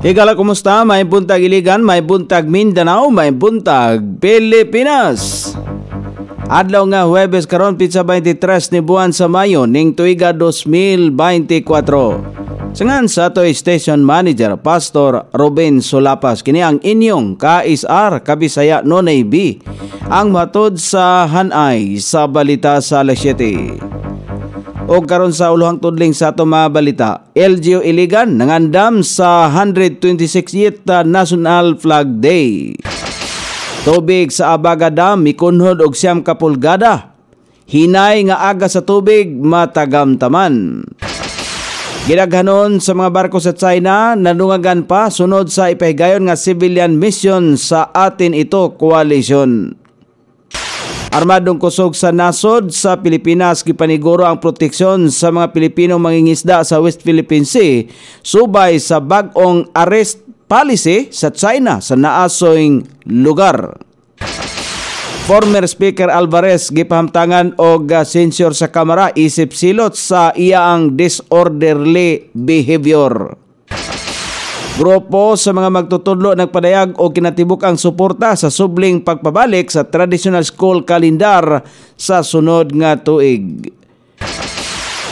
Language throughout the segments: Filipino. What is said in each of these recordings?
Higala, kumusta? May buntag Iligan, may buntag Mindanao, may buntag Pilipinas. Adlaw nga Huwebes karon pitsa 23 ni buwan sa Mayo ning tuiga 2024. Sangan sa ato'y station manager Pastor Ruben Solapas, kini ang inyong KSR Kabisaya Nonay B, ang matod sa hanay sa balita sa alas 7. O karon sa uluhang tudling sa ato mga balita, LGU Iligan nangandam sa 126th National Flag Day. Tubig sa Abaga Dam mikunhod og 9 ka pulgada. Hinay nga aga sa tubig matagamtaman. Gidaghanon sa mga barko sa China nanungagan pa sunod sa ipahigayon nga civilian mission sa Atin Ito Coalition. Armadong kusog sa nasod sa Pilipinas gipaniguro ang proteksyon sa mga Pilipinong mangingisda sa West Philippine Sea subay sa bag-ong arrest policy sa China sa naasoing lugar. Former Speaker Alvarez gipahamtangan og censure sa Kamara isip silot sa iyaang disorderly behavior. Grupo sa mga magtutudlo nagpadayag o kinatibuk ang suporta sa subling pagpabalik sa traditional school kalendar sa sunod nga tuig.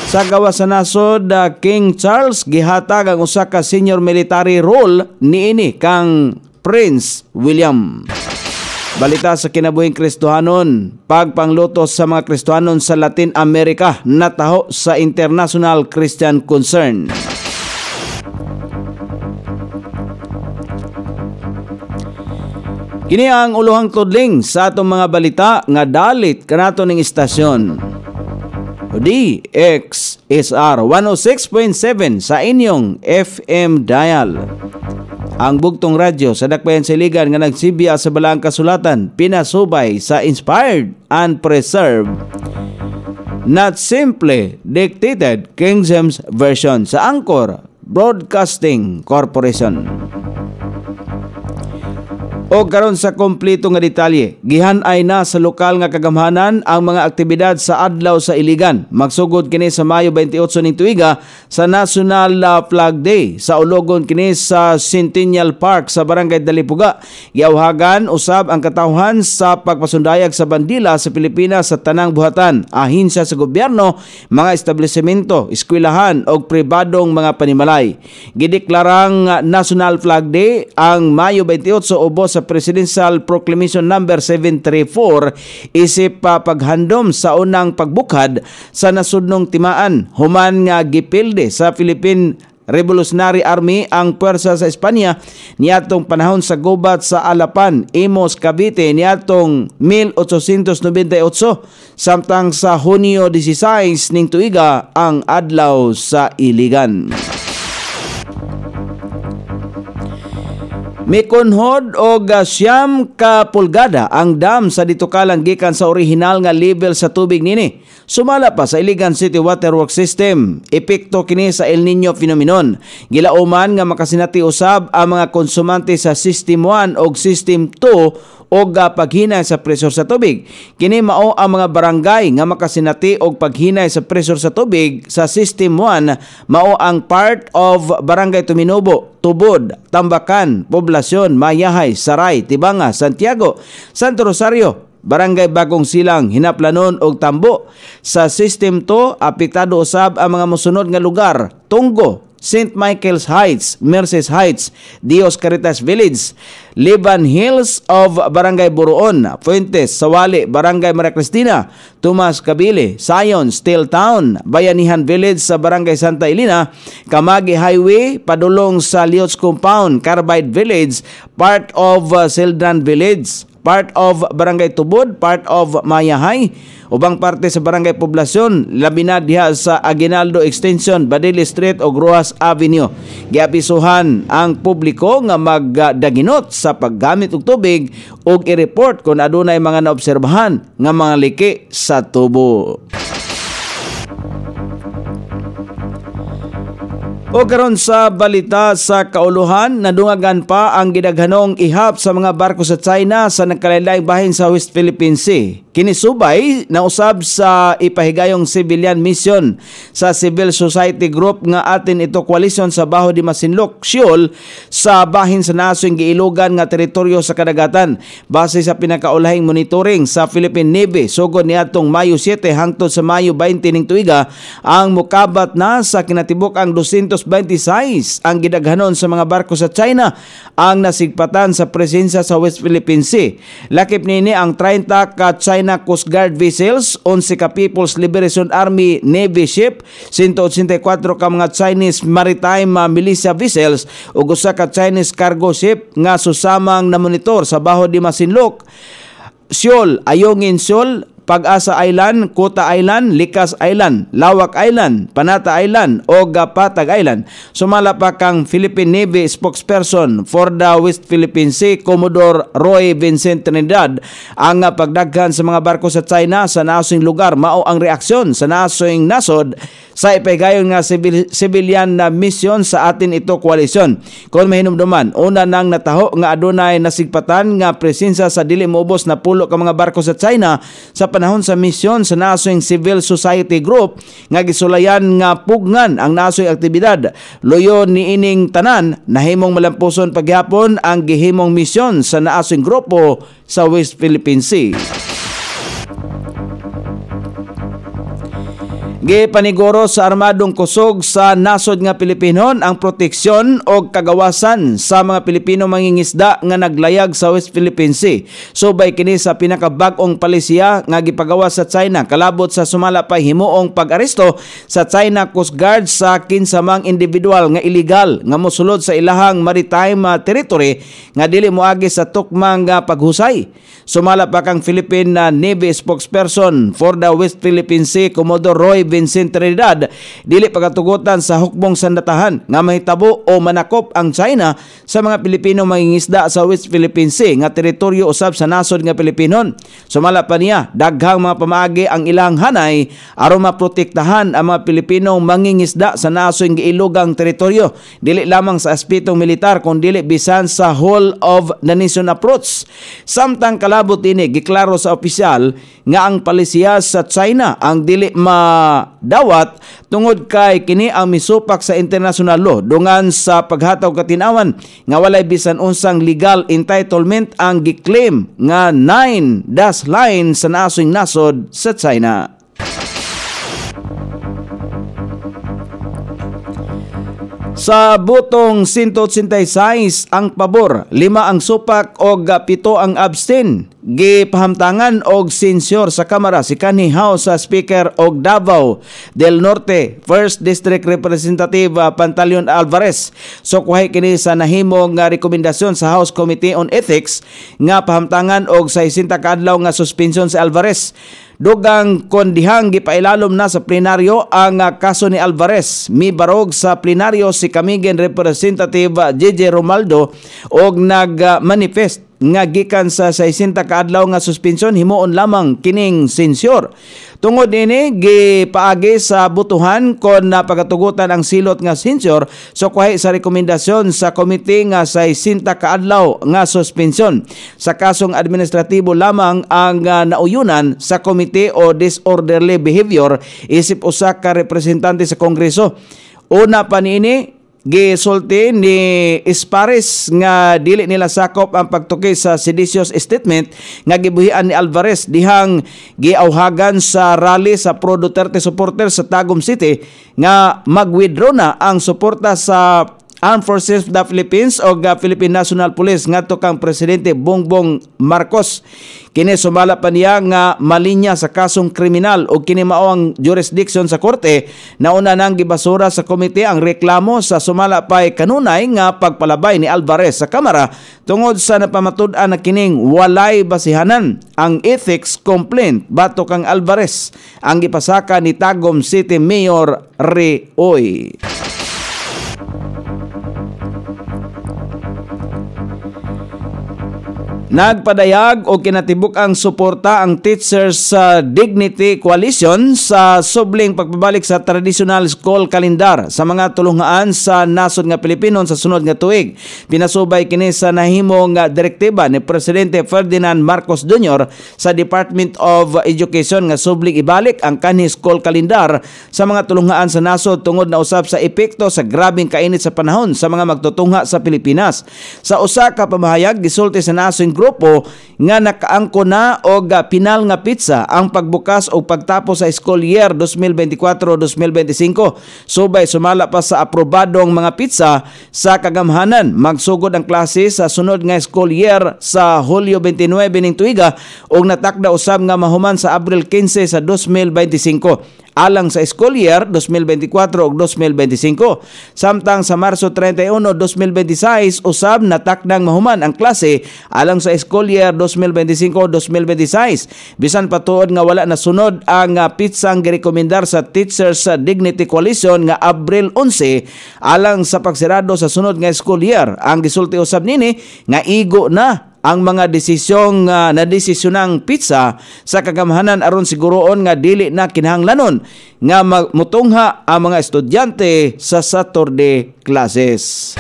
Sa gawa sa nasod, King Charles gihatag ang usa ka senior military role niini kang Prince William. Balita sa kinabuhing Kristohanon, pagpanglutos sa mga Kristohanon sa Latin America nataho sa International Christian Concern. Kini ang uluhang tudling sa atong mga balita nga dalit kanato ning istasyon. DXSR 106.7 sa inyong FM dial. Ang bugtong radyo sa dakbayan sa Iligan nga nagsibya sa balaang kasulatan, pinasubay sa inspired and preserved, not simply dictated King James Version sa Anchor Broadcasting Corporation. O karon sa kompleto nga detalye, gihan-ay na sa lokal nga kagamhanan ang mga aktibidad sa adlaw sa Iligan. Magsugod kini sa Mayo 28 ning tuiga sa National Flag Day. Sa ulogon kini sa Centennial Park sa Barangay Dalipuga. Giawhagan usab ang katawhan sa pagpasundayag sa bandila sa Pilipinas sa tanang buhatan, ahinsya sa gobyerno, mga establishmento, eskwelahan ug pribadong mga panimalay. Gideklarang National Flag Day ang Mayo 28 ubos sa Presidential Proclamation number 734 isip paghandom sa unang pagbukad sa nasudnong timaan human nga gipilde sa Philippine Revolutionary Army ang puwersa sa Espanya niadtong panahon sa gubat sa Alapan, Imus, Cavite niadtong 1898 samtang sa Hunyo 16 ning tuiga ang adlaw sa Iligan. Mikunhod og 9 ka pulgada ang dam sa ditukalan gikan sa orihinal nga level sa tubig nini. Sumala pa sa Iligan City Water Works System, epekto kini sa El Nino phenomenon. Gilauman nga makasinati usab ang mga konsumante sa System 1 ug System 2 og paghinay sa presyor sa tubig. Kini mao ang mga barangay nga makasinati og paghinay sa presyor sa tubig sa System 1 mao ang part of Barangay Tuminubo, Tubod, Tambakan, Poblasyon, Mayahay, Saray, Tibanga, Santiago, Santo Rosario, Barangay Bagong Silang, Hinaplanon ug Tambo. Sa System 2 apektado usab ang mga mosunod nga lugar: Tunggo, St. Michael's Heights, Mercedes Heights, Dios Caritas Village, Liban Hills of Barangay Buruon, Fuentes, Sawali, Barangay Maria Cristina, Tomas Kabili, Sayon, Steel Town, Bayanihan Village sa Barangay Santa Elena, Kamagi Highway, padulong sa Liots Compound, Carbide Village, part of Sildran Village, part of Barangay Tubod, part of Mayahay, ubang parte sa Barangay Poblasyon, labi na diha sa Aguinaldo Extension, Badili Street o Rojas Avenue. Giapisuhan ang publiko nga magdaginot sa paggamit og tubig ug i-report kung adunay mga naobserbahan nga mga liki sa tubo. O karon sa balita sa kauluhan, nadungagan pa ang gidaghanong ihap sa mga barko sa China sa nagkalain-laing bahin sa West Philippine Sea. Kinisubay na usab sa ipahigayong civilian mission sa civil society group nga atin ito koalisyon sa Baho di Masinloc, Siol sa bahin sa nasong giilugan nga teritoryo sa kadagatan. Base sa pinakaulahing monitoring sa Philippine Navy, sugod niadtong Mayo 7 hangtod sa Mayo 20 ning tuiga, ang mukabat na sa kinatibuk ang 226 ang gidaghanon sa mga barko sa China ang nasigpatan sa presensya sa West Philippine Sea. Lakip nini ang 30 ka China Coast Guard vessels, 11 ka People's Liberation Army Navy ship, 184 ka mga Chinese Maritime Militia vessels ug usa ka Chinese cargo ship nga susamang na monitor sa Baho di Masinloc, Siol, Ayungin Siol, Pag-asa Island, Kuta Island, Likas Island, Lawak Island, Panata Island o Patag Island. Sumala pa kang Philippine Navy spokesperson for the West Philippine Sea, Commodore Roy Vincent Trinidad, ang pagdaghan sa mga barko sa China sa nasong lugar mao ang reaksyon sa nasong nasod sa ipahigayon nga civilian na mission sa atin ito koalisyon. Kung mahinumduman, una nang nataho nga adunay nasigpatan nga presensya sa dili moubos na pulo ka mga barko sa China sa panahon sa misyon sa nasong civil society group nga gisulayan nga pugnan ang nasong aktibidad. Luyon ni ining tanan nahimong malampuson paghapon ang gihimong misyon sa nasong grupo sa West Philippine Sea. Gipaniguro sa armadong kusog sa nasod nga Pilipinon ang proteksyon o kagawasan sa mga Pilipino mangingisda nga naglayag sa West Philippine Sea. Subay kini sa pinakabag-ong palisiya nga gipagawas sa China kalabot sa sumala pa himuong pag-aresto sa China Coast Guard sa kinsamang individual nga illegal nga mosulod sa ilahang maritime territory nga dili moagi sa tukmang paghusay. Sumala pa kang Philippine Navy spokesperson for the West Philippine Sea, Commodore Roy Vincent Trinidad, dili pagatugutan sa hukbong sandatahan nga mahitabo o manakop ang China sa mga Pilipino mangingisda sa West Philippine Sea nga teritoryo usab sa nasod nga Pilipinon. Sumala pa niya, daghang mga pamaagi ang ilang hanay aron maprotektahan ang mga Pilipino mangingisda sa nasod nga ilugang teritoryo, dili lamang sa aspetong militar kundi dili bisan sa whole of the nation approach. Samtang kalabot ini giklaro sa opisyal nga ang palisiya sa China ang dili madawat tungod kay kini ang misupak sa international law dungan sa paghataw katinawan nga walay bisan unsang legal entitlement ang giklaim nga 9 dash line sa nasong nasod sa China. Sa butong 186 ang pabor, 5 ang supak o 7 ang abstain. Gipahamtangan og sensyor sa Kamara si kanhi House Speaker og Davao del Norte 1st District Representative Pantaleon Alvarez. So kuhay kini sa nahimong nga rekomendasyon sa House Committee on Ethics nga pahamtangan og 60 ka adlaw nga suspensyon sa Alvarez. Dugang kondihang gipailalom na sa plenaryo ang kaso ni Alvarez. Mibarog sa plenaryo si Camigen Representative JJ Romaldo og nag-manifest nga gikan sa 60 ka adlaw nga suspensyon himuon lamang kining sensyor. Tungod ini gipaagi sa butuhan kon napagatugutan ang silot nga sensyor so kuhay sa rekomendasyon sa komite nga 60 ka adlaw nga suspensyon. Sa kasong administratibo lamang ang nauyunan sa komite o disorderly behavior isip usa ka representante sa Kongreso. Una pa niini gisulti ni Espares nga dili nila sakop ang pagtuki sa seditious statement nga gibuhian ni Alvarez dihang giawhagan sa rally sa Pro Duterte supporters sa Tagum City nga mag-withdraw na ang suporta sa Armed Forces of the Philippines o Philippine National Police ngadto kang Presidente Bongbong Marcos. Kini sumala pa niya nga malinya sa kasong kriminal o kini mao ang jurisdiction sa korte. Nauna nang gibasura sa komite ang reklamo sa sumala pay kanunay nga pagpalabay ni Alvarez sa Kamara tungod sa napamatud-an na kining walay basihanan. Ang ethics complaint bato kang Alvarez ang gipasaka ni Tagum City Mayor Reoy. Nagpadayag o kinatibuk ang suporta ang Teachers Dignity Coalition sa subling pagbabalik sa traditional school calendar sa mga tulungaan sa nasod nga Pilipino sa sunod nga tuig. Pinasubay kini sa nahimong direktiba ni Presidente Ferdinand Marcos Jr. sa Department of Education nga subling ibalik ang kanhi school calendar sa mga tulungaan sa nasod tungod na usab sa epekto sa grabing kainit sa panahon sa mga magtutungha sa Pilipinas. Sa usa ka pamahayag gisulti sa nasod grupo nga nakaangko na og pinal nga pitsa ang pagbukas o pagtapos sa school year 2024-2025. Subay sumala pa sa aprobadong mga pitsa sa kagamhanan magsugod ang klase sa sunod nga school year sa Hulyo 29 ning tuiga ug natakda usab nga mahuman sa Abril 15 sa 2025 alang sa school year 2024 ug 2025. Samtang sa Marso 31, 2026 usab natakdang mahuman ang klase alang sa school year 2025-2026. Bisan patuod nga wala na sunod ang pitsang girekomendar sa Teachers Dignity Coalition nga Abril 11 alang sa pagsirado sa sunod nga school year. Ang gisulti usab nini nga igo na ang mga desisyong nadesisyonang pitsa sa kagamhanan aron siguroon nga dili na kinahanglanon nga mutungha ang mga estudyante sa Saturday classes.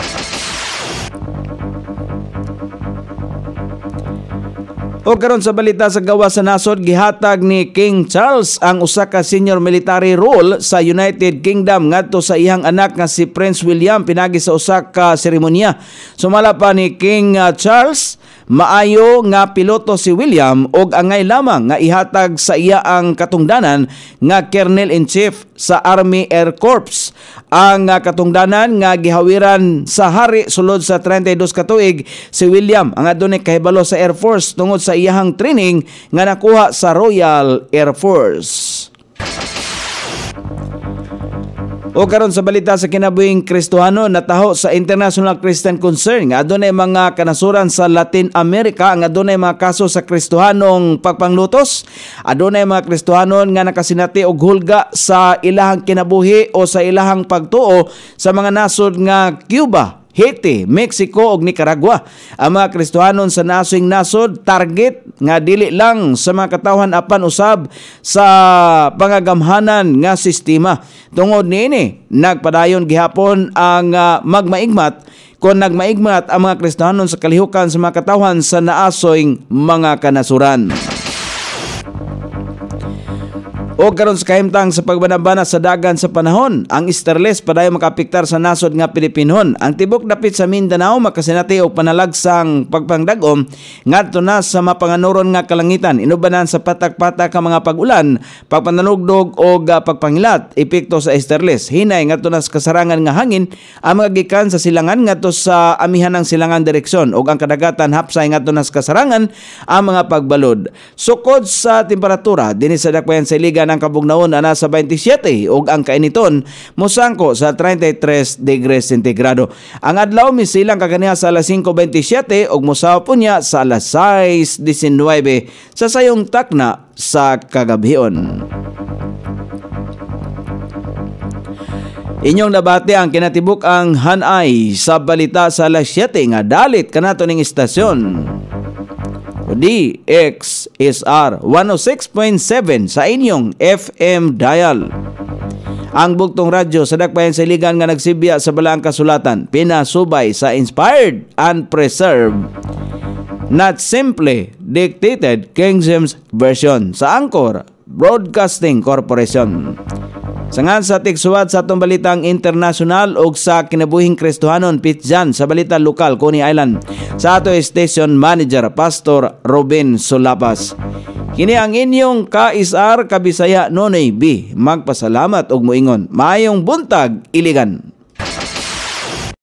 O karon sa balita sa gawas sa nasod, gihatag ni King Charles ang usa ka senior military role sa United Kingdom ngadto sa iyang anak nga si Prince William pinagi sa usa ka seremonya. Sumala pa ni King Charles, maayo nga piloto si William ug angay lamang nga ihatag sa iya ang katungdanan nga Colonel-in-Chief sa Army Air Corps. Ang katungdanan nga gihawiran sa hari sulod sa 32 ka tuig si William ang adunay kahibalo sa Air Force tungod sa iyahang training nga nakuha sa Royal Air Force. O karon sa balita sa kinabuhing Kristohano, nataho sa International Christian Concern nga adunay mga kanasuran sa Latin America nga adunay mga kaso sa Kristohanong pagpanglutos. Adunay mga Kristohanon nga nakasinati og hulga sa ilahang kinabuhi o sa ilahang pagtuo sa mga nasod nga Cuba, Haiti, Mexico ug Nicaragua. Ang mga Kristohanon sa nasing nasod target nga dili lang sa mga katawhan apan usab sa pangagamhanan nga sistema. Tungod niini, nagpadayon gihapon ang magmaigmat kung nagmaigmat ang mga Kristohanon sa kalihukan sa mga katawhan sa naasoyng mga kanasuran. O karon sa kahimtang sa pagbanabana sa dagan sa panahon, ang Easterless padayon makapiktar sa nasod nga Pilipinon. Ang tibok dapit sa Mindanao makasinati og panalagsang pagpangdagom ngadto na sa mapanganuron nga kalangitan. Inubanan sa patak-patak ka mga pag-ulan, pagpananugdog o pagpangilat, epekto sa Easterless. Hinay ngadto na sa kasarangan nga hangin ang mga gikan sa silangan ngadto sa amihan ng silangan direksyon ug ang kadagatan hapsay ngadto na sa kasarangan ang mga pagbalod. Sukod sa temperatura dinhi sa dakbayan sa iligan ang kabugnaon ana sa 27 ug ang kainiton mosangko sa 33 degrees sentigrado. Ang adlaw misilang kaganiha sa alas 5:27 ug mosawa po niya sa alas 6:19 sa sayong takna sa kagabhion. Inyong nabati ang kinatibuk ang hanay sa balita sa alas 7 nga dalit kanato ning istasyon. DXSR 106.7 sa inyong FM dial. Ang bugtong radyo sa dakbayan sa iligan nga nagsibya sa balaang kasulatan, pinasubay sa inspired and preserved, not simply dictated King James Version sa Anchor Broadcasting Corporation. Sangan sa tiksuwat sa atong balitang international o sa kinabuhing Kristohanon pitjan sa balita lokal Coney Island sa ato station manager Pastor Ruben Solapas. Kini ang inyong KSR Kabisaya Nonoy B. Magpasalamat og moingon. Maayong buntag, Iligan.